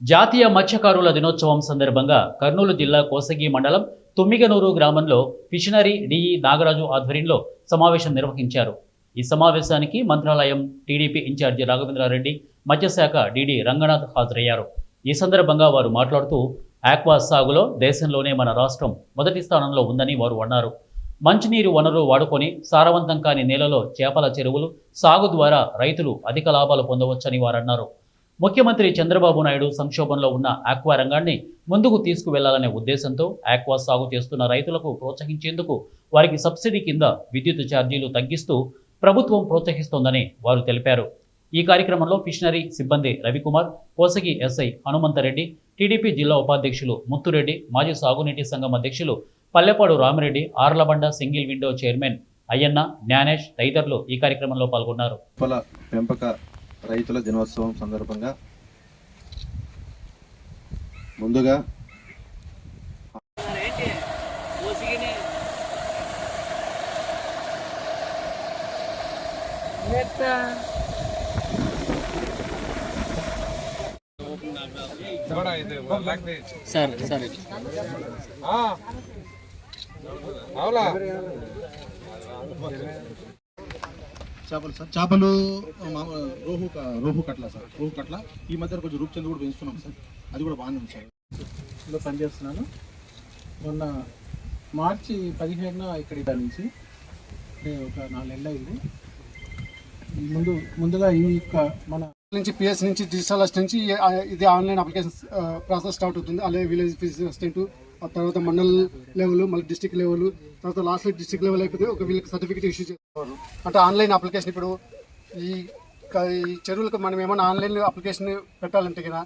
జాతీయ మత్స్యకారుల దినోత్సవం సందర్భంగా కర్నూలు జిల్లా కోసగి మండలం తుమ్మిగనూరు గ్రామంలో ఫిషనరీ డిఈ నాగరాజు ఆధ్వర్యంలో సమావేశం నిర్వహించారు. ఈ సమావేశానికి మంత్రాలయం టీడీపీ ఇన్ఛార్జి రాఘవేంద్రారెడ్డి, మత్స్యశాఖ డీడీ రంగనాథ్ హాజరయ్యారు. ఈ సందర్భంగా వారు మాట్లాడుతూ ఆక్వా సాగులో దేశంలోనే మన రాష్ట్రం మొదటి స్థానంలో ఉందని వారు అన్నారు. మంచినీరు వనరు వాడుకొని సారవంతం కాని నేలలో చేపల చెరువులు సాగు ద్వారా రైతులు అధిక లాభాలు పొందవచ్చని వారన్నారు. ముఖ్యమంత్రి చంద్రబాబు నాయుడు సంక్షోభంలో ఉన్న ఆక్వా రంగాన్ని ముందుకు తీసుకువెళ్లాలనే ఉద్దేశంతో ఆక్వా సాగు చేస్తున్న రైతులకు ప్రోత్సహించేందుకు వారికి సబ్సిడీ కింద విద్యుత్ ఛార్జీలు తగ్గిస్తూ ప్రభుత్వం ప్రోత్సహిస్తోందని వారు తెలిపారు. ఈ కార్యక్రమంలో ఫిషనరీ సిబ్బంది రవికుమార్, కోసగి ఎస్ఐ హనుమంతరెడ్డి, టీడీపీ జిల్లా ఉపాధ్యక్షులు ముత్తురెడ్డి, మాజీ సాగునీటి సంఘం అధ్యక్షులు Pallepadu Ramireddy, Arlabanda single window chairman Ayyanna, Gyanesh తదితరులు ఈ కార్యక్రమంలో పాల్గొన్నారు. రైతుల దినోత్సవం సందర్భంగా ముందుగా చేపలు రోహు కట్ల సార్, రోహు కట్ల ఈ మధ్య కొంచెం రూపచంద్ర కూడా పెంచుతున్నాం సార్, అది కూడా బాగానే ఉంది సార్. ఇందులో పనిచేస్తున్నాను. మొన్న మార్చి 17న ఇక్కడ నుంచి ఒక 4 నెలలు అయింది. ముందుగా ఈ మన నుంచి పిఎస్ నుంచి డిజిటల్ అసిస్టెంట్ నుంచి ఇది ఆన్లైన్ అప్లికేషన్ ప్రాసెస్ స్టార్ట్ అవుతుంది. అలాగే విలేజ్ ఫిజికల్ అసిస్టెంట్, ఆ తర్వాత మండల్ లెవెల్, మళ్ళీ డిస్ట్రిక్ట్ లెవెల్, తర్వాత లాస్ట్ డిస్ట్రిక్ట్ లెవెల్ అయిపోతే ఒక వీళ్ళకి సర్టిఫికేట్ ఇష్యూ చేస్తారు. అంటే ఆన్లైన్ అప్లికేషన్ ఇప్పుడు ఈ చెరువులకు మనం ఏమైనా ఆన్లైన్ అప్లికేషన్ పెట్టాలంటే కదా